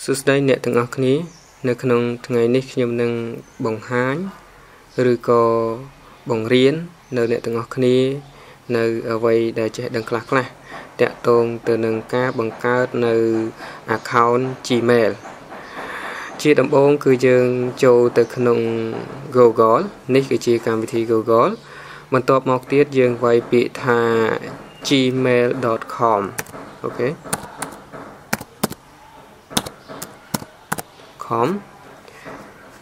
សួស្តីអ្នកទាំងអស់គ្នានៅក្នុងថ្ងៃនេះខ្ញុំនឹងបង្ហាញឬក៏បង្រៀននៅអ្នកទាំងអស់គ្នានៅអ្វីដែលចេះដឹងខ្លះៗតាក់ទងទៅនឹងការបង្កើតនៅ account Gmail ជាដំបូងគឺយើងចូលទៅក្នុង Google នេះគឺជាកម្មវិធី Google បន្ទាប់មកទៀតយើងវាយពាក្យថា gmail.com អូខេ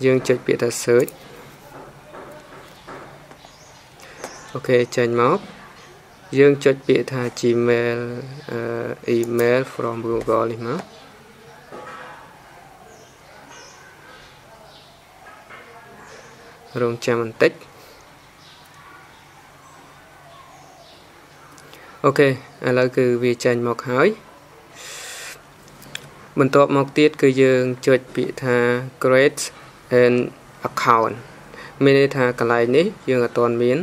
យើងចុចពាក្យថា search អូខេចេញមកយើងចុចពាក្យថា Gmail email from Google នេះមករងចាំបន្តិចអូខេឥឡូវគឺវាចេញមកហើយបន្ទាប់មកទៀតគឺយើងចុចពាក្យថា create an account មានន័យថាកន្លែងនេះយើងអត់ទាន់មាន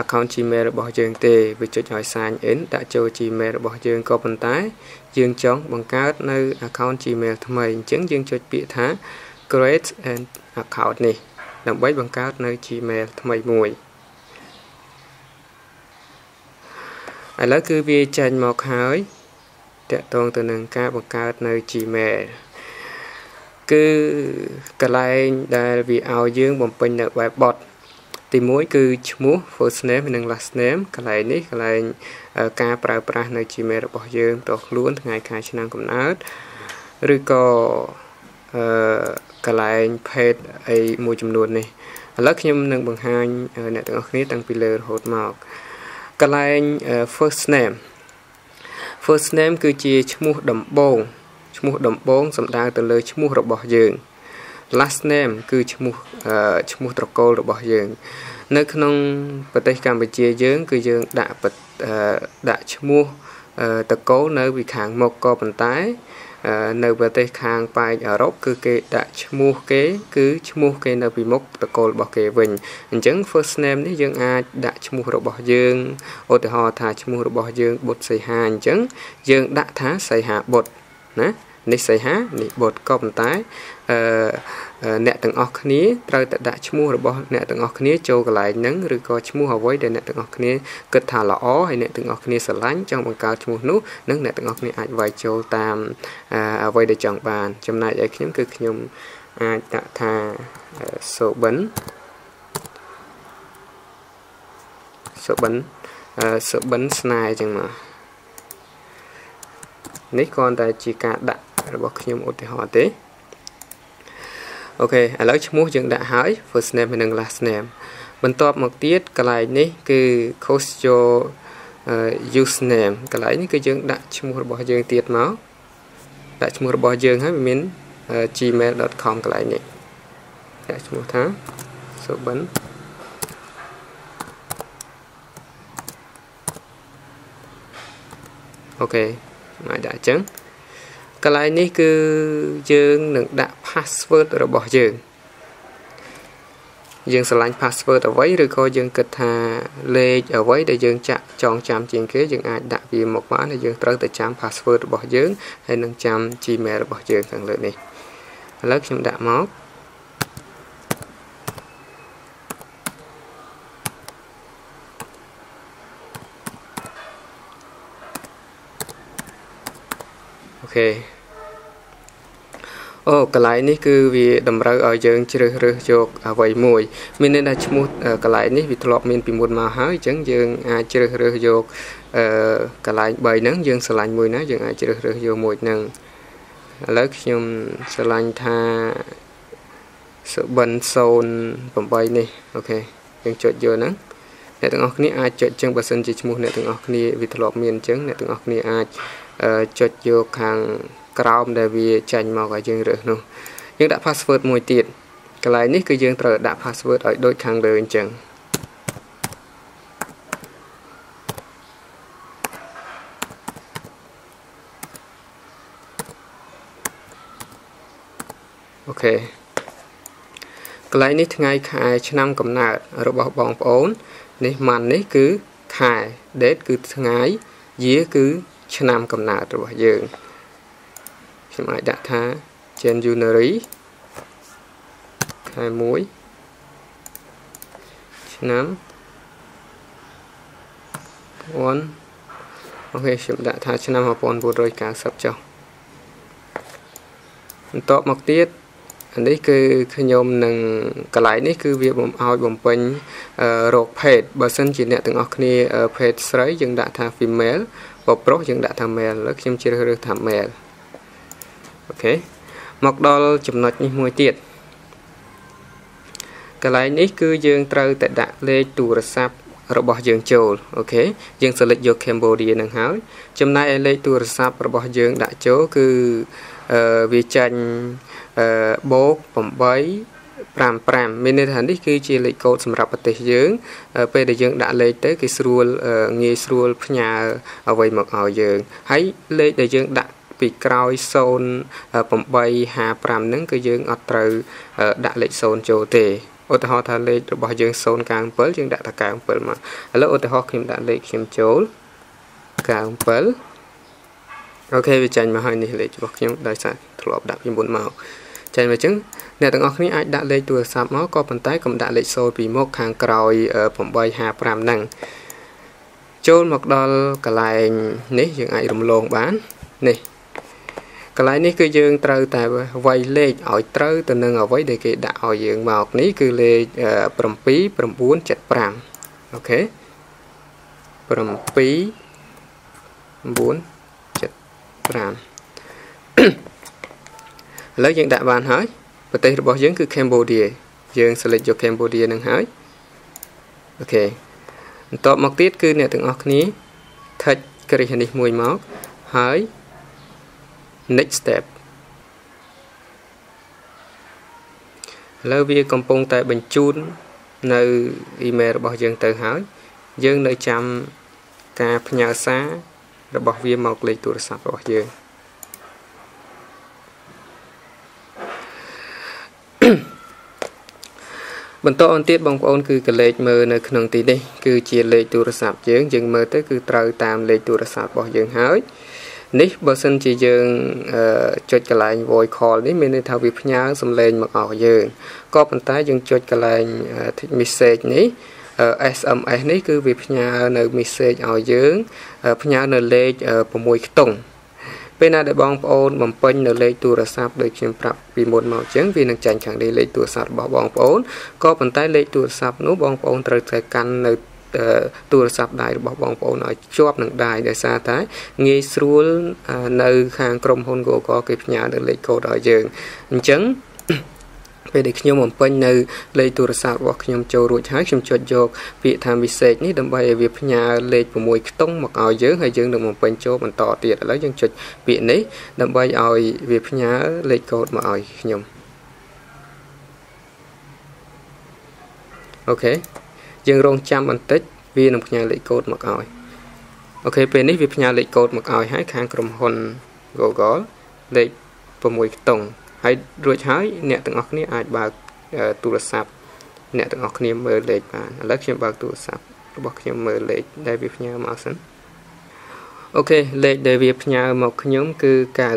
account Gmail របស់យើងទេវាចុចឲ្យ sign in ដាក់ចូល Gmail របស់យើងក៏ប៉ុន្តែយើងចង់បង្កើតនៅ account Gmail ថ្មីអញ្ចឹងយើងចុចពាក្យថា create an account នេះដើម្បីបង្កើតនៅ Gmail ថ្មីមួយឥឡូវគឺវាចេញមកហើយតាក់ទងទៅនឹងការបង្កើតនៅ Gmail គឺកន្លែងដែលវាឲ្យយើងបំពេញនៅ webbot ទី1គឺឈ្មោះ first name និង last name កន្លែងនេះកន្លែងការប្រើប្រាស់នៅ Gmail របស់យើងផ្ទាល់ខ្លួនថ្ងៃខែឆ្នាំកំណើតឬក៏កន្លែង page អីមួយចំនួននេះឥឡូវខ្ញុំនឹងបង្ហាញអ្នកទាំងអស់គ្នាតាំងពីលើរហូតមកកន្លែង first name គឺជាឈ្មោះដំបូងសំដៅទៅលើឈ្មោះរបស់យើង last name គឺឈ្មោះត្រកូលរបស់យើងនៅក្នុងប្រទេសកម្ពុជាយើងគឺយើងដាក់ឈ្មោះត្រកូលនៅពីខាងមុខក៏ប៉ុន្តែនៅប្រទេសខាងប៉ែកអឺរ៉ុបគឺគេដាក់ឈ្មោះគេគឺឈ្មោះគេនៅពីមុខត្រកូលរបស់គេវិញអញ្ចឹង first name នេះយើងអាចដាក់ឈ្មោះរបស់យើងឧទាហរណ៍ថាឈ្មោះរបស់យើងបុត្រសីហាអញ្ចឹងយើងដាក់ថាសីហាបុត្រណានេះសីហានេះបុត្រក៏ប៉ុន្តែអ្នកទាំងអស់គ្នាត្រូវតែដាក់ឈ្មោះរបស់អ្នកទាំងអស់គ្នាចូលកន្លែងហ្នឹងឬក៏ឈ្មោះអ្វីដែលអ្នកទាំងអស់គ្នាគិតថាល្អហើយអ្នកទាំងអស់គ្នាស្រឡាញ់ចង់បង្កើតឈ្មោះនោះនិងអ្នកទាំងអស់គ្នាអាចវាយចូលតាមអ្វីដែលចង់បានចំណែកឯខ្ញុំគឺខ្ញុំអាចដាក់ថាសុបិនស្នេហ៍អញ្ចឹងមកនេះគ្រាន់តែជាការដាក់របស់ខ្ញុំឧទាហរណ៍ទេអូខេឥឡូវឈ្មោះយើងដាក់ហើយ first name និង last name បន្ទាប់មកទៀតកន្លែងនេះគឺ choose your username កន្លែងនេះគឺយើងដាក់ឈ្មោះរបស់យើងទៀតមកដាក់ឈ្មោះរបស់យើងហើយវាមាន gmail.com កន្លែងនេះដាក់ឈ្មោះថាសុបិនអូខេមកដាក់អញ្ចឹងកន្លែងនេះគឺយើងនឹងដាក់ password របស់យើងស្រឡាញ់ password អ្វីឬក៏យើងគិតថាលេខអ្វីដែលយើងចងចាំជាងគេយើងអាចដាក់វាមកបានហើយយើងត្រូវតែចាំ password របស់យើងហើយនឹងចាំ Gmail របស់យើងខាងលើនេះឥឡូវខ្ញុំដាក់មកអូខេកន្លែងនេះគឺវាតម្រូវឲ្យយើងជ្រើសរើសយកអ្វីមួយមានន័យថាឈ្មោះកន្លែងនេះវាធ្លាប់មានពីមុនមកហើយអញ្ចឹងយើងអាចជ្រើសរើសយកកន្លែង3ហ្នឹងយើងស្រឡាញ់មួយណាយើងអាចជ្រើសរើសយកមួយហ្នឹងឥឡូវខ្ញុំស្រឡាញ់ថាសុបិន08នេះអូខេយើងចុចយកហ្នឹងអ្នកទាំងអស់គ្នាអាចចុចចឹងបើសិនជាឈ្មោះអ្នកទាំងអស់គ្នាវាធ្លាប់មានអញ្ចឹងអ្នកទាំងអស់គ្នាអាចចុចយកខាងក្រោមដែលវាចាញ់មកឲ្យយើងរើសនោះយើងដាក់ password មួយទៀតកន្លែងនេះគឺយើងត្រូវដាក់ password ឲ្យដូចខាងលើអញ្ចឹងអូខេកន្លែងនេះថ្ងៃខែឆ្នាំកំណើតរបស់បងប្អូននេះម៉ាន់នេះគឺខែ date គឺថ្ងៃ year គឺឆ្នាំកំណើតរបស់យើងខ្ញុំអាចដាក់ថា January ខែ1ឆ្នាំអូខេខ្ញុំដាក់ថាឆ្នាំ1990ចុះបន្ទាប់មកទៀតនេះគឺខ្ញុំនឹងកន្លែងនេះគឺវាបំឲ្យបំពេញរោគភេទបើសិនជាអ្នកទាំងអស់គ្នាភេទស្រីយើងដាក់ថា female បើប្រុសយើងដាក់ថា male ឥឡូវខ្ញុំជ្រើសរើសថា male អូខេមកដល់ចំណុចនេះមួយទៀតកន្លែងនេះគឺយើងត្រូវតែដាក់លេខទូរស័ព្ទរបស់យើងចូលអូខេយើង select យក Cambodia នឹងហើយចំណែកឯលេខទូរស័ព្ទរបស់យើងដាក់ចូលគឺវាចាញ់បូក855មានន័យថានេះគឺជាលេខកូដសម្រាប់ប្រទេសយើងពេលដែលយើងដាក់លេខទៅគេស្រួលងាយស្រួលផ្ញើអ្វីមកឲ្យយើងហើយលេខដែលយើងដាក់ពីក្រោយ0855ហ្នឹងគឺយើងអត់ត្រូវដាក់លេខ0ចូលទេឧទាហរណ៍ថាលេខរបស់យើង097យើងដាក់តែ97មកឥឡូវឧទាហរណ៍ខ្ញុំដាក់លេខខ្ញុំចូល97អូខេវាចាញ់មកហើយនេះលេខរបស់ខ្ញុំដោយសារធ្លាប់ដាក់ពីមុនមកចាញ់មកអញ្ចឹងអ្នកទាំងអស់គ្នាអាចដាក់លេខទូរស័ព្ទមកក៏ប៉ុន្តែកុំដាក់លេខ0ពីមុខខាងក្រោយ855ហ្នឹងចូលមកដល់កន្លែងនេះយើងអាចរំលងបាននេះកន្លែងនេះគឺយើងត្រូវតែវាយលេខឲ្យត្រូវទៅនឹងអ្វីដែលគេដាក់ឲ្យយើងមកនេះគឺលេខ7975អូខេ7975ឥឡូវយើងដាក់បានហើយប្រទេសរបស់យើងគឺ Cambodia យើង select យក Cambodia នឹងហើយអូខេបន្ទាប់មកទៀតគឺអ្នកទាំងអស់គ្នា touch គ្រីសនេះមួយមកហើយ next step ឥឡូវវាកំពុងតែបញ្ជូននៅ email របស់យើងទៅហើយយើងនៅចាំការផ្ញើសាររបស់វាមកលេខទូរស័ព្ទរបស់យើងបន្តអន្ទៀតបងប្អូនគឺកលេខមើលនៅក្នុងទីនេះគឺជាលេខទូរស័ព្ទយើងមើលទៅគឺត្រូវតាមលេខទូរស័ព្ទរបស់យើងហើយនេះបើសិនជាយើងចុចកន្លែង voice call នេះមានន័យថាវាផ្ញើសំឡេងមកឲ្យយើងក៏ប៉ុន្តែយើងចុចកន្លែង text message នេះ SMS នេះគឺវាផ្ញើនៅ message ឲ្យយើងផ្ញើនៅលេខ6ខ្ទង់ពេលណាដែលបងប្អូនបំពេញនៅលេខទូរស័ព្ទដូចខ្ញុំប្រាប់ពីមុនមកអញ្ចឹងវានឹងចាញ់ខាងនេះលេខទូរស័ព្ទរបស់បងប្អូនក៏ប៉ុន្តែលេខទូរស័ព្ទនោះបងប្អូនត្រូវតែកាន់នៅទូរស័ព្ទដៃរបស់បងប្អូនឲ្យជាប់នឹងដៃដោយសារតែងាយស្រួលនៅខាងក្រុមហ៊ុន Google គេផ្ញើនៅលេខកូដឲ្យយើងអញ្ចឹងពេលដែលខ្ញុំបំពេញនៅលេខទូរស័ព្ទរបស់ខ្ញុំចូលរួចហើយខ្ញុំចុចយកពាក្យថា message នេះដើម្បីឲ្យវាផ្ញើលេខ6ខ្ទង់មកឲ្យយើងហើយយើងនឹងបំពេញចូលបន្តទៀតឥឡូវយើងចុចពាក្យនេះដើម្បីឲ្យវាផ្ញើលេខកូដមកឲ្យខ្ញុំអូខេយើងរងចាំបន្តិចវានឹងផ្ញើលេខកូដមកឲ្យអូខេពេលនេះវាផ្ញើលេខកូដមកឲ្យហើយខាងក្រុមហ៊ុន Google លេខ6ខ្ទង់ហើយរួចហើយអ្នកទាំងអស់គ្នាអាចបើកទូរស័ព្ទអ្នកទាំងអស់គ្នាមើលលេខបានឥឡូវខ្ញុំបើកទូរស័ព្ទរបស់ខ្ញុំមើលលេខដែលវាផ្ញើមកសិនអូខេលេខដែលវាផ្ញើមកខ្ញុំគឺ93 80 42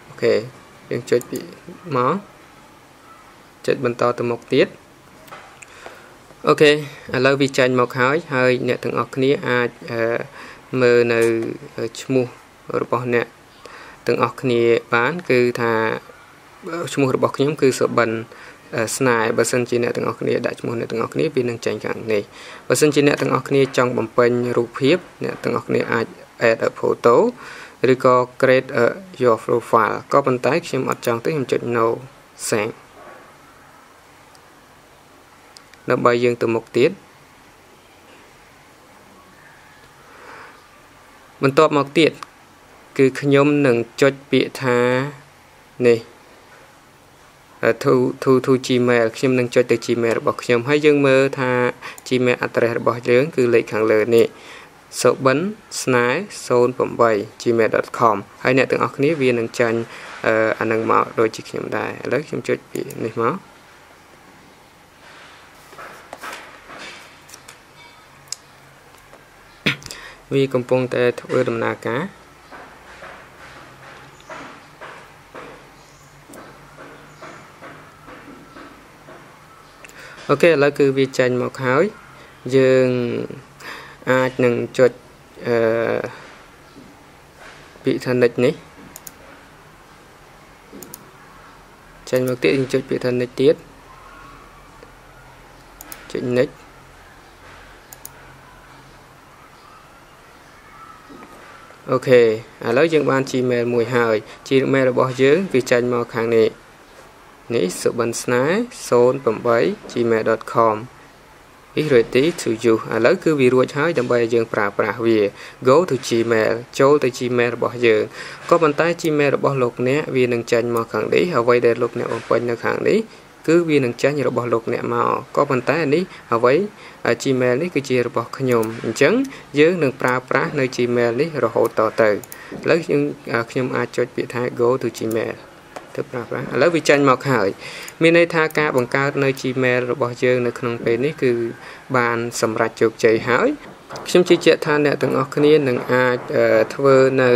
អូខេយើងចុចពីមកចុចបន្តទៅមុខទៀតអូខេឥឡូវវាចាញ់មកហើយអ្នកទាំងអស់គ្នាអាចមើលនៅឈ្មោះរបស់អ្នកទាំងអស់គ្នាបានគឺថាឈ្មោះរបស់ខ្ញុំគឺសុបិនស្នេហ៍បើសិនជាអ្នកទាំងអស់គ្នាដាក់ឈ្មោះអ្នកទាំងអស់គ្នាវានឹងចាញ់ខាងនេះបើសិនជាអ្នកទាំងអស់គ្នាចង់បំពេញរូបភាពអ្នកទាំងអស់គ្នាអាច add a photo ឬក៏ create your profile ក៏ប៉ុន្តែខ្ញុំអត់ចង់ទេខ្ញុំចុច no thanks ដើម្បីយើងទៅមុខទៀតបន្ទាប់មកទៀតគឺខ្ញុំនឹងចុចពាក្យថានេះ to Gmail ខ្ញុំនឹងចុចទៅ Gmail របស់ខ្ញុំហើយយើងមើលថា Gmail address របស់យើងគឺលេខខាងលើនេះ sobin@gmail.com ហើយអ្នកទាំងអស់គ្នាវានឹងចាញ់អានឹងមកដូចជាខ្ញុំដែរឥឡូវខ្ញុំចុចពាក្យនេះមក វាកំពុងតែធ្វើដំណើរការអូខេឥឡូវគឺវាចេញមកហើយយើងអាចនឹងចុចពាក្យថា next នេះចេញមកទៀតយើងចុចពាក្យថា next ទៀតចុច next អូខេឥឡូវយើងបាន Gmail មួយហើយ Gmail របស់យើងវាចេញមកខាងនេះនេះ subansnai08@gmail.com is ready to use ឥឡូវគឺវារួចហើយដើម្បីឲ្យយើងប្រើប្រាស់វា go to Gmail ចូលទៅ Gmail របស់យើងក៏ប៉ុន្តែ Gmail របស់លោកអ្នកវានឹងចេញមកខាងនេះអ្វីដែលលោកអ្នកបំពេញនៅខាងនេះគឺវានឹងចេញរបស់លោកអ្នកមកក៏ប៉ុន្តែនេះអ្វី Gmail នេះគឺជារបស់ខ្ញុំអញ្ចឹងយើងនឹងប្រើប្រាស់នៅ Gmail នេះរហូតតទៅឥឡូវខ្ញុំអាចចុចពាក្យថា go to Gmail ទៅប្រើប្រាស់ឥឡូវវាចេញមកហើយមានន័យថាការបង្កើតនៅ Gmail របស់យើងនៅក្នុងពេលនេះគឺបានសម្រេចជោគជ័យហើយខ្ញុំជឿជាក់ថាអ្នកទាំងអស់គ្នានឹងអាចធ្វើនៅ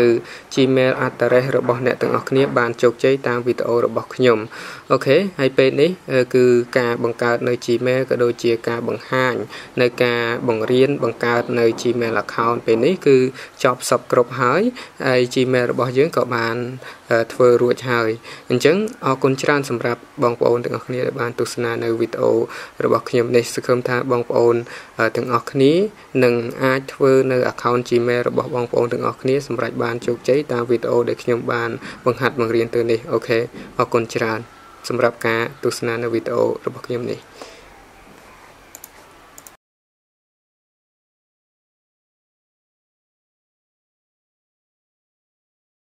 Gmail address របស់អ្នកទាំងអស់គ្នាបានជោគជ័យតាមវីដេអូរបស់ខ្ញុំអូខេហើយពេលនេះគឺការបង្កើតនៅ Gmail ក៏ដូចជាការបង្ហាញនៅការបង្រៀនបង្កើតនៅ Gmail account ពេលនេះគឺចប់សពគ្រប់ហើយហើយ Gmail របស់យើងក៏បានធ្វើរួចហើយអញ្ចឹងអរគុណច្រើនសម្រាប់បងប្អូនទាំងអស់គ្នាដែលបានទស្សនានៅវីដេអូរបស់ខ្ញុំនេះសង្ឃឹមថាបងប្អូនទាំងអស់គ្នានឹងអាចធ្វើនៅ account Gmail របស់បងប្អូនទាំងអស់គ្នាសម្រាប់បានជោគជ័យតាមវីដេអូដែលខ្ញុំបានបង្ហាត់បង្រៀនទៅនេះអូខេអរគុណច្រើនសម្រាប់ការទស្សនានៅវីដេអូរបស់ខ្ញុំនេះ